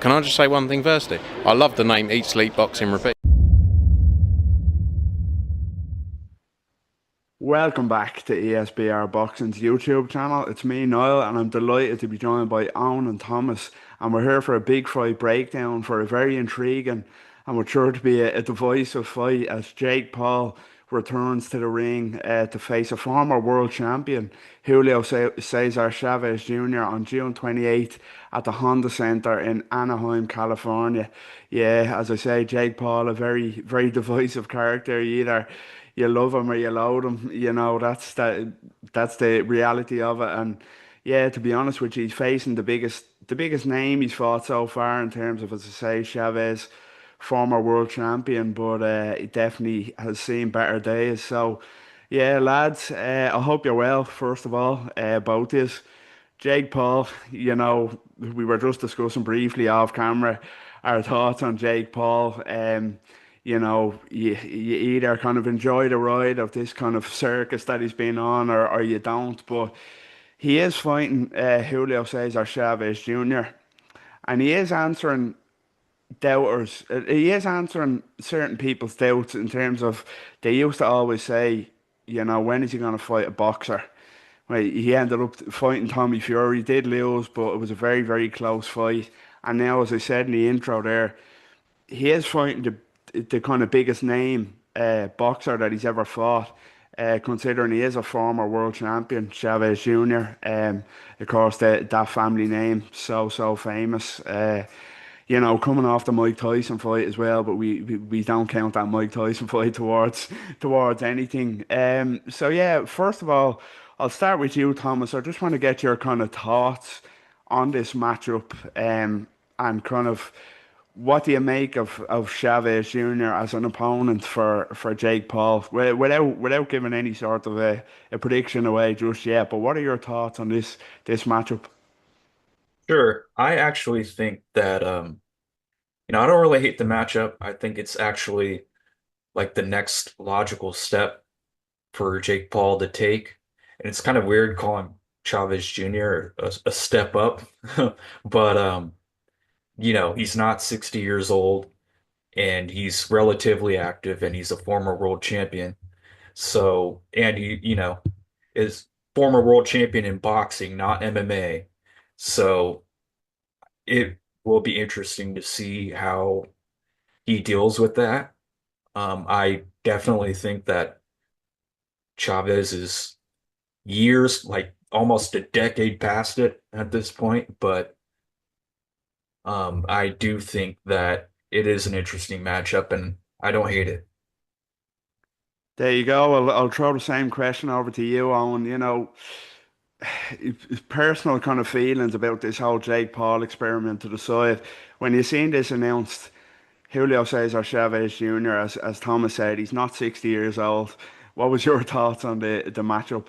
Can I just say one thing firstly? I love the name Eat, Sleep, Boxing, Repeat. Welcome back to ESBR Boxing's YouTube channel. It's me, Niall, and I'm delighted to be joined by Owen and Thomas. And we're here for a big fight breakdown for a very intriguing and we're sure to be a divisive fight as Jake Paul returns to the ring to face a former world champion, Julio Cesar Chavez Jr. on June 28th at the Honda Center in Anaheim, California. Yeah, as I say, Jake Paul, a very, very divisive character. You love him or you loathe him. That's the reality of it. And yeah, to be honest with you, he's facing the biggest name he's fought so far in terms of, as I say, Chavez, former world champion, but he definitely has seen better days. So yeah, lads, I hope you're well. First of all, both is Jake Paul. We were just discussing briefly off camera our thoughts on Jake Paul. You either kind of enjoy the ride of this kind of circus that he's been on, or you don't. But he is fighting Julio Cesar Chavez Jr. and he is answering doubters. He is answering certain people's doubts in terms of they used to always say, when is he going to fight a boxer? Right, he ended up fighting Tommy Fury, did lose, but it was a very, very close fight. And now, as I said in the intro there, he is fighting the kind of biggest name boxer that he's ever fought, considering he is a former world champion, Chavez Jr. Of course, that family name so famous. Coming off the Mike Tyson fight as well, but we don't count that Mike Tyson fight towards anything. So yeah, first of all, I'll start with you, Thomas. I just want to get your kind of thoughts on this matchup, and kind of what do you make of Chavez Jr. as an opponent for Jake Paul, without giving any sort of a prediction away just yet? But what are your thoughts on this matchup? Sure. I actually think that I don't really hate the matchup. I think it's actually like the next logical step for Jake Paul to take. And it's kind of weird calling Chavez Jr. a step up. But he's not 60 years old and he's relatively active and he's a former world champion. So, and he is former world champion in boxing, not MMA. So it will be interesting to see how he deals with that. I definitely think that Chavez is years, like almost a decade past it at this point, but I do think that it is an interesting matchup and I don't hate it. There you go. I'll throw the same question over to you, Owen. Personal kind of feelings about this whole Jake Paul experiment to the side. When you seen this announced, Julio Cesar Chavez Jr., as Thomas said, he's not 60 years old. What was your thoughts on the matchup?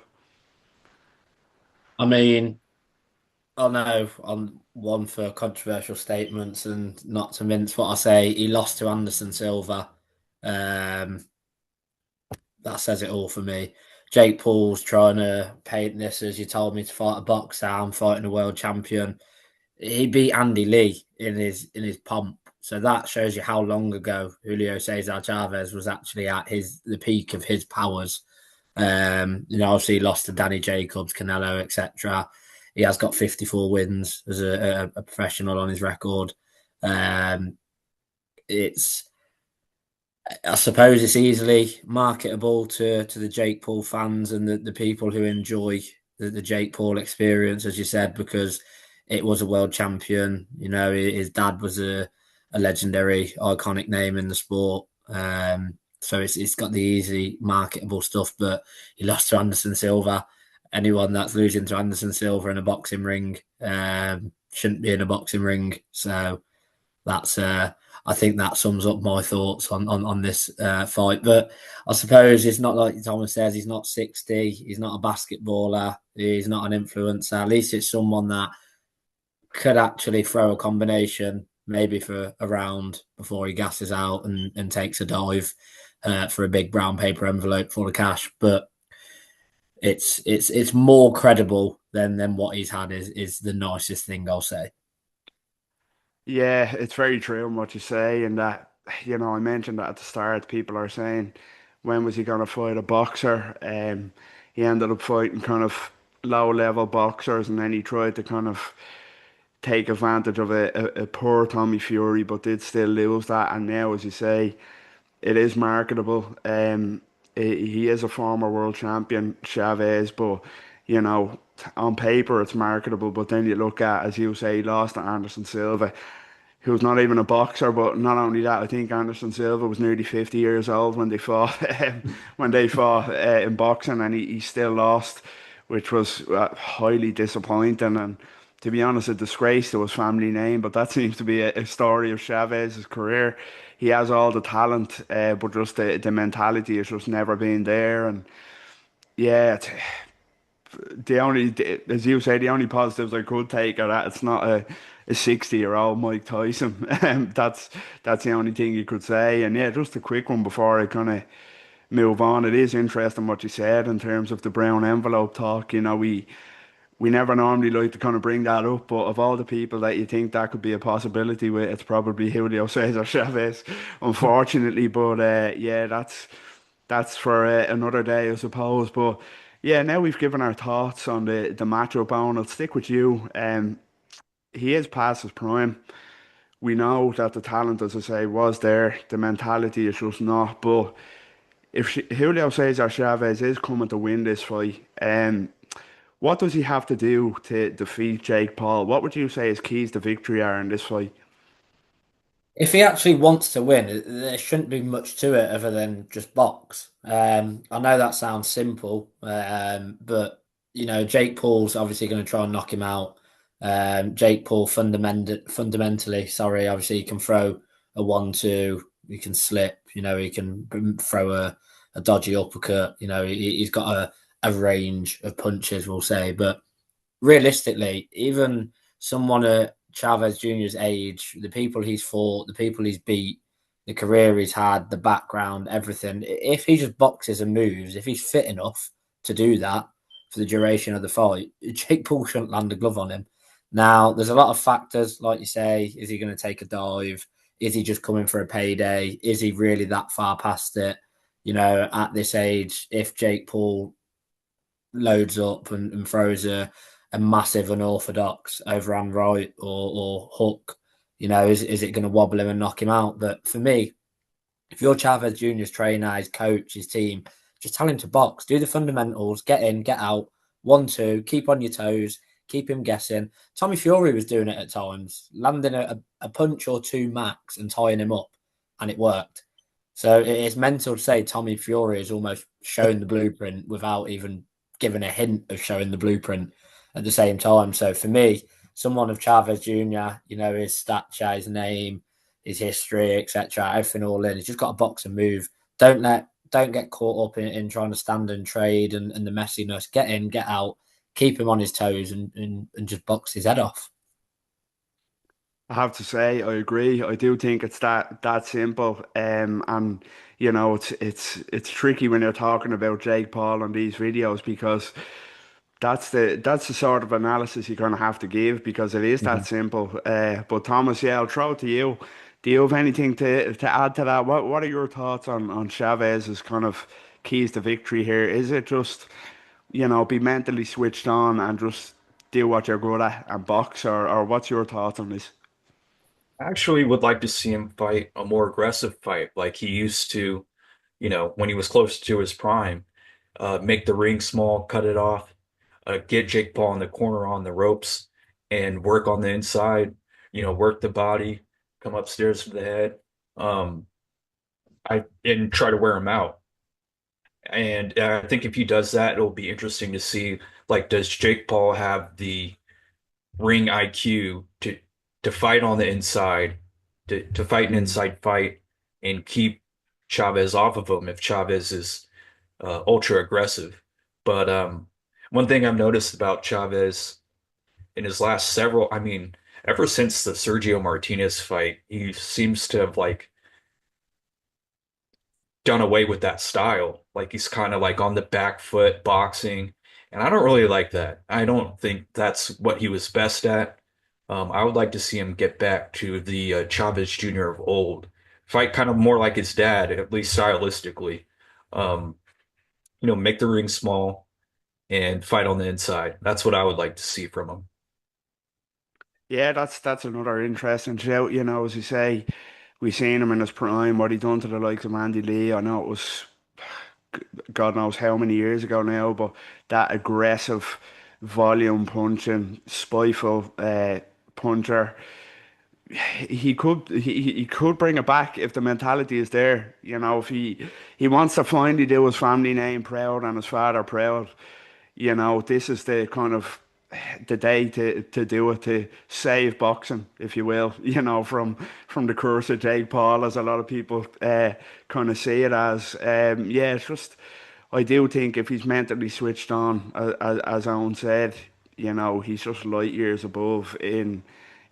I mean, I know I'm one for controversial statements and not to mince what I say. He lost to Anderson Silva. Um, that says it all for me. Jake Paul's trying to paint this as you told me to fight a boxer. I'm fighting a world champion. He beat Andy Lee in his pomp. So that shows you how long ago Julio Cesar Chavez was actually at the peak of his powers. Obviously he lost to Danny Jacobs, Canelo, etc. He has got 54 wins as a professional on his record. It's I suppose it's easily marketable to the Jake Paul fans and the people who enjoy the Jake Paul experience, as you said, because it was a world champion. His dad was a legendary, iconic name in the sport. So it's got the easy marketable stuff, but he lost to Anderson Silva. Anyone that's losing to Anderson Silva in a boxing ring shouldn't be in a boxing ring. So that's I think that sums up my thoughts on this fight. But I suppose it's not like Thomas says, he's not 60, he's not a basketballer, he's not an influencer. At least it's someone that could actually throw a combination maybe for a round before he gasses out and takes a dive for a big brown paper envelope full of cash. But it's more credible than what he's had is the nicest thing I'll say. Yeah, it's very true in what you say, and that, I mentioned that at the start. People are saying, when was he going to fight a boxer? He ended up fighting kind of low level boxers, and then he tried to kind of take advantage of a poor Tommy Fury, but did still lose that. And now, as you say, it is marketable. He is a former world champion, Chavez, but on paper it's marketable. But then you look at, as you say, he lost to Anderson Silva, who's not even a boxer. But not only that, I think Anderson Silva was nearly 50 years old when they fought, in boxing, and he still lost, which was highly disappointing. And to be honest, a disgrace to his family name. But that seems to be a story of Chavez's career. He has all the talent, but just the mentality has just never been there. And yeah, the only, as you say, the only positives I could take are that it's not a 60-year-old Mike Tyson. That's the only thing you could say. And yeah, just a quick one before I kind of move on. It is interesting what you said in terms of the brown envelope talk. We never normally like to kind of bring that up, but of all the people that you think that could be a possibility with, it's probably Julio Cesar Chavez, unfortunately. But yeah, that's for another day, I suppose. But yeah, now we've given our thoughts on the matchup. Owen, I'll stick with you. He is past his prime. We know that the talent, as I say, was there. The mentality is just not. But if Julio Cesar Chavez is coming to win this fight, what does he have to do to defeat Jake Paul? What would you say his keys to victory are in this fight? If he actually wants to win, there shouldn't be much to it other than just box. I know that sounds simple, but Jake Paul's obviously going to try and knock him out. Jake Paul fundamentally, sorry, obviously he can throw a 1-2, he can slip, he can throw a dodgy uppercut. He's got a range of punches, we'll say, but realistically, even someone at Chavez Jr.'s age, the people he's fought, the people he's beat, the career he's had, the background, everything, if he just boxes and moves, if he's fit enough to do that for the duration of the fight, Jake Paul shouldn't land a glove on him. Now, there's a lot of factors, like you say. Is he going to take a dive? Is he just coming for a payday? Is he really that far past it? At this age, if Jake Paul loads up and throws a massive unorthodox overhand right or hook, is it going to wobble him and knock him out? But for me, if you're Chavez Jr.'s trainer, his coach, his team, just tell him to box, do the fundamentals, get in, get out, 1-2, keep on your toes, keep him guessing. Tommy Fury was doing it at times, landing a punch or two max and tying him up, and it worked. So it's mental to say Tommy Fury has almost shown the blueprint without even giving a hint of showing the blueprint at the same time. So for me, someone of Chavez Jr., his stature, his name, his history, etc., everything all in. He's just got to box and move. Don't get caught up in trying to stand and trade and the messiness. Get in, get out, keep him on his toes and just box his head off. I have to say, I agree. I do think it's that simple. And it's tricky when you're talking about Jake Paul on these videos because that's the sort of analysis you're going to have to give because it is that Mhm. simple. But Thomas, yeah, I'll throw it to you. Do you have anything to add to that? What are your thoughts on Chavez's kind of keys to victory here? Is it just, be mentally switched on and just do what you're good at and box, or what's your thoughts on this? I actually would like to see him fight a more aggressive fight like he used to, when he was close to his prime. Make the ring small, cut it off, get Jake Paul in the corner on the ropes and work on the inside, work the body, come upstairs to the head, um, and try to wear him out. And I think if he does that, it'll be interesting to see, like, does Jake Paul have the ring IQ to fight on the inside, to fight an Mm. inside fight and keep Chavez off of him if Chavez is ultra aggressive. But one thing I've noticed about Chavez in his last several, I mean, ever since the Sergio Martinez fight, he seems to have like done away with that style. Like he's kind of like on the back foot boxing, and I don't really like that. I don't think that's what he was best at. I would like to see him get back to the Chavez Jr. of old, fight kind of more like his dad, at least stylistically. Um, make the ring small and fight on the inside. That's what I would like to see from him. Yeah, that's another interesting shout. As you say, we seen him in his prime, what he done to the likes of Andy Lee. I know it was God knows how many years ago now, but that aggressive, volume punching, spiteful puncher, he could bring it back if the mentality is there. If he wants to finally do his family name proud and his father proud, this is the kind of the day to do it, to save boxing, if you will, from the curse of Jake Paul, as a lot of people kind of see it as. Yeah, it's just, I do think if he's mentally switched on, as Owen said, he's just light years above in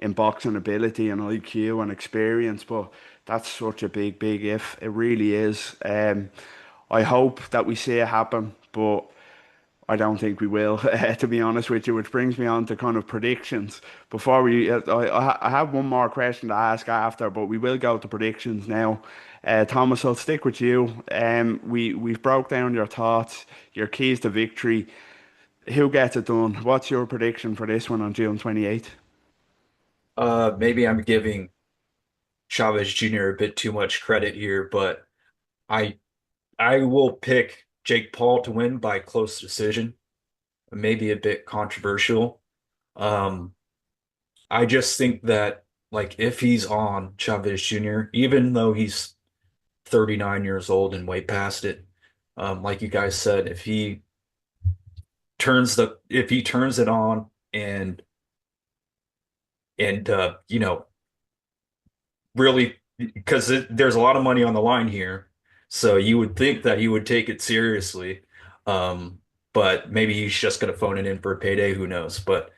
boxing ability and IQ and experience. But that's such a big if. It really is. I hope that we see it happen, but I don't think we will, to be honest with you, which brings me on to kind of predictions. Before we, I have one more question to ask after, but we will go to predictions now. Thomas, I'll stick with you. We've broke down your thoughts, your keys to victory. Who gets it done? What's your prediction for this one on June 28th? Maybe I'm giving Chavez Jr. a bit too much credit here, but I I will pick Jake Paul to win by close decision. Maybe a bit controversial. Um, I just think that like if he's on Chavez Jr., even though he's 39 years old and way past it, like you guys said, if he turns it on and really because there's a lot of money on the line here, so you would think that he would take it seriously. Um, but maybe he's just gonna phone it in for a payday, who knows? But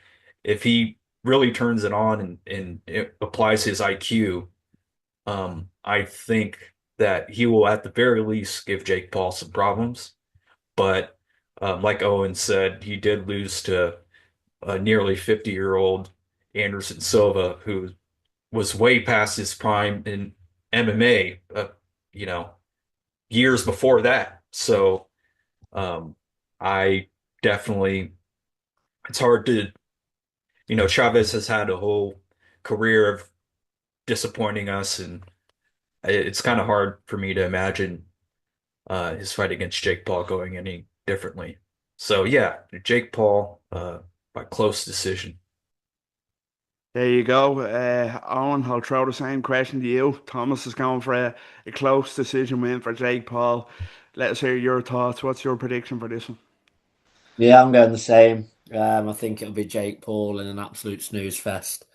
if he really turns it on and it applies his IQ, I think that he will at the very least give Jake Paul some problems. But like Owen said, he did lose to a nearly 50-year-old Anderson Silva, who was way past his prime in MMA, you know, years before that. So I definitely, it's hard to, Chavez has had a whole career of disappointing us, and it's kind of hard for me to imagine his fight against Jake Paul going any differently. So yeah, Jake Paul by close decision. There you go. Owen, I'll throw the same question to you. Thomas is going for a close decision win for Jake Paul. Let us hear your thoughts. What's your prediction for this one? Yeah, I'm going the same. I think it'll be Jake Paul in an absolute snooze fest.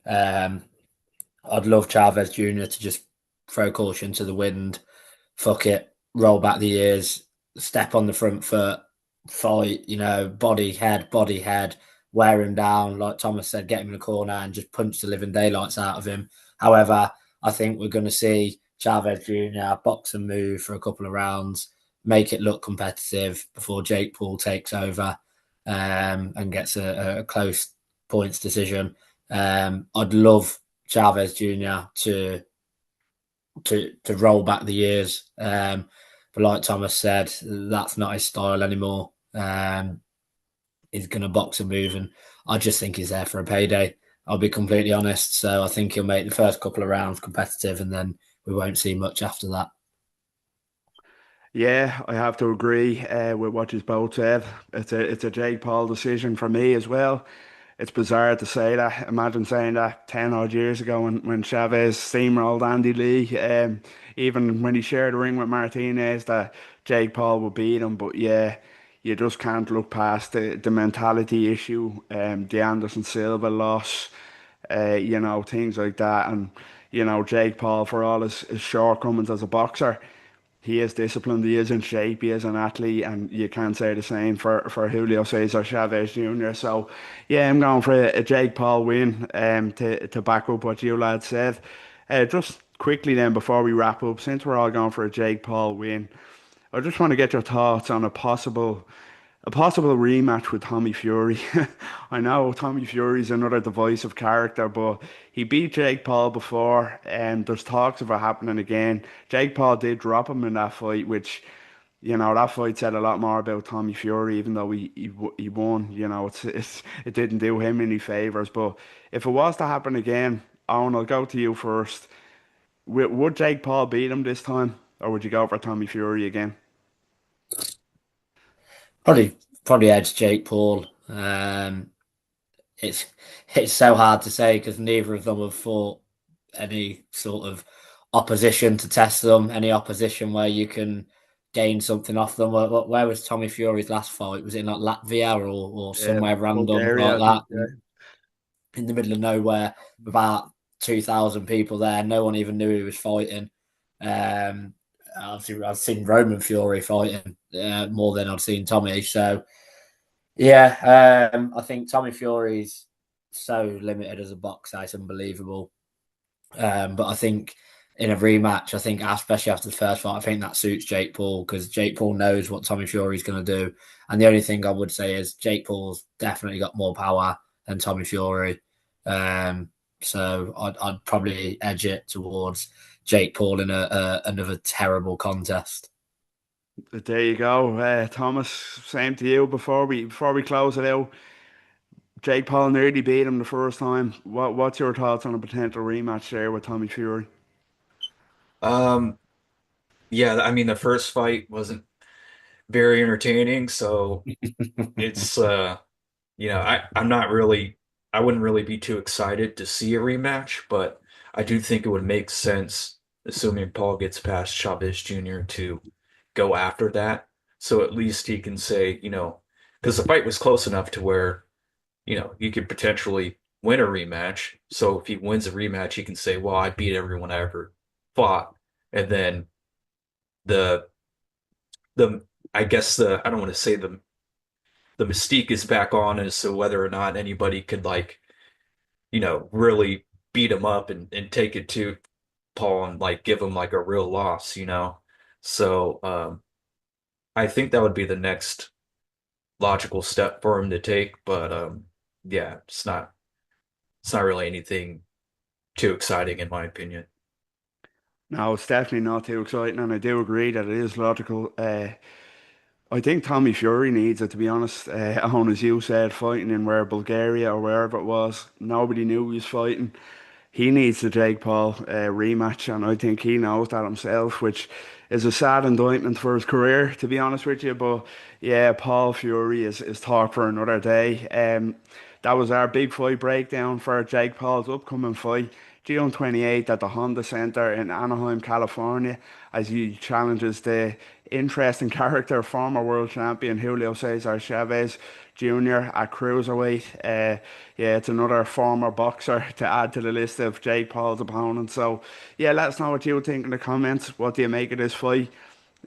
Um, I'd love Chavez Jr. to just throw caution to the wind, fuck it, roll back the ears, step on the front foot, fight, body, head, wear him down. Like Thomas said, get him in the corner and just punch the living daylights out of him. However, I think we're going to see Chavez Jr. box and move for a couple of rounds, make it look competitive before Jake Paul takes over and gets a close points decision. I'd love Chavez Jr. to roll back the years. But like Thomas said, that's not his style anymore. He's going to box and move, and I just think he's there for a payday. I'll be completely honest. So I think he'll make the first couple of rounds competitive, and then we won't see much after that. Yeah, I have to agree with what you both said. It's a Jake Paul decision for me as well. It's bizarre to say that. Imagine saying that 10 odd years ago when Chavez steamrolled Andy Lee. Even when he shared the ring with Martinez, that Jake Paul would beat him. But yeah, you just can't look past the mentality issue, the Anderson Silva loss, things like that. And, Jake Paul, for all his shortcomings as a boxer, he is disciplined, he is in shape, he is an athlete, and you can't say the same for Julio Cesar Chavez Jr. So, yeah, I'm going for a Jake Paul win to back up what you lads said. Just quickly then, before we wrap up, since we're all going for a Jake Paul win, I just want to get your thoughts on A possible rematch with Tommy Fury. I know Tommy Fury's another divisive character, but he beat Jake Paul before, and there's talks of it happening again. Jake Paul did drop him in that fight, which, that fight said a lot more about Tommy Fury, even though he won. It didn't do him any favors. But if it was to happen again, Owen, I'll go to you first. Would Jake Paul beat him this time, or would you go for Tommy Fury again? Probably edge Jake Paul. It's it's so hard to say because neither of them have fought any sort of opposition to test them, any opposition where you can gain something off them. Where was Tommy Fury's last fight? Was it in like Latvia or somewhere random like Bulgaria, I that think. Yeah. in the middle of nowhere with about 2,000 people there? No one even knew he was fighting. Obviously, I've seen Roman Fury fighting more than I've seen Tommy. So yeah, I think Tommy Fury's so limited as a boxer; it's unbelievable. But I think in a rematch, I think especially after the first fight, I think that suits Jake Paul because Jake Paul knows what Tommy Fury's going to do. And the only thing I would say is Jake Paul's definitely got more power than Tommy Fury. So I'd probably edge it towards Jake Paul in another terrible contest. There you go, Thomas. Same to you. Before we close it out, Jake Paul nearly beat him the first time. What's your thoughts on a potential rematch there with Tommy Fury? Um, yeah, I mean the first fight wasn't very entertaining, so it's I'm not really I wouldn't really be too excited to see a rematch, but I do think it would make sense, assuming Paul gets past Chavez Jr. to go after that. So at least he can say, because the fight was close enough to where, he could potentially win a rematch. So if he wins a rematch, he can say, well, I beat everyone I ever fought. And then the the I guess I don't want to say the mystique is back on as to whether or not anybody could like, really beat him up and take it to Paul and like give him like a real loss. So I think that would be the next logical step for him to take, but yeah, it's not really anything too exciting in my opinion. No, it's definitely not too exciting, and I do agree that it is logical. I think Tommy Fury needs it, to be honest. Owen, as you said, fighting in where Bulgaria or wherever it was, nobody knew he was fighting. He needs the Jake Paul rematch, and I think he knows that himself, which is a sad indictment for his career, to be honest with you. But yeah, Paul Fury is talk for another day. That was our big fight breakdown for Jake Paul's upcoming fight, June 28th at the Honda Center in Anaheim, California, as he challenges the interesting character, former world champion Julio Cesar Chavez Jr. at cruiserweight. Yeah, it's another former boxer to add to the list of Jake Paul's opponents. So, yeah, let us know what you think in the comments. What do you make of this fight?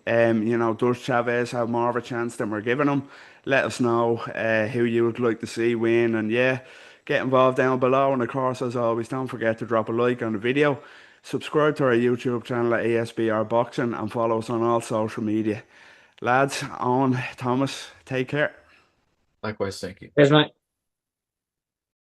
Does Chavez have more of a chance than we're giving him? Let us know who you would like to see win. And yeah, get involved down below. And of course, as always, don't forget to drop a like on the video. Subscribe to our YouTube channel at ESBR Boxing and follow us on all social media. Lads, Owen, Thomas, take care. Likewise, thank you. Cheers, mate.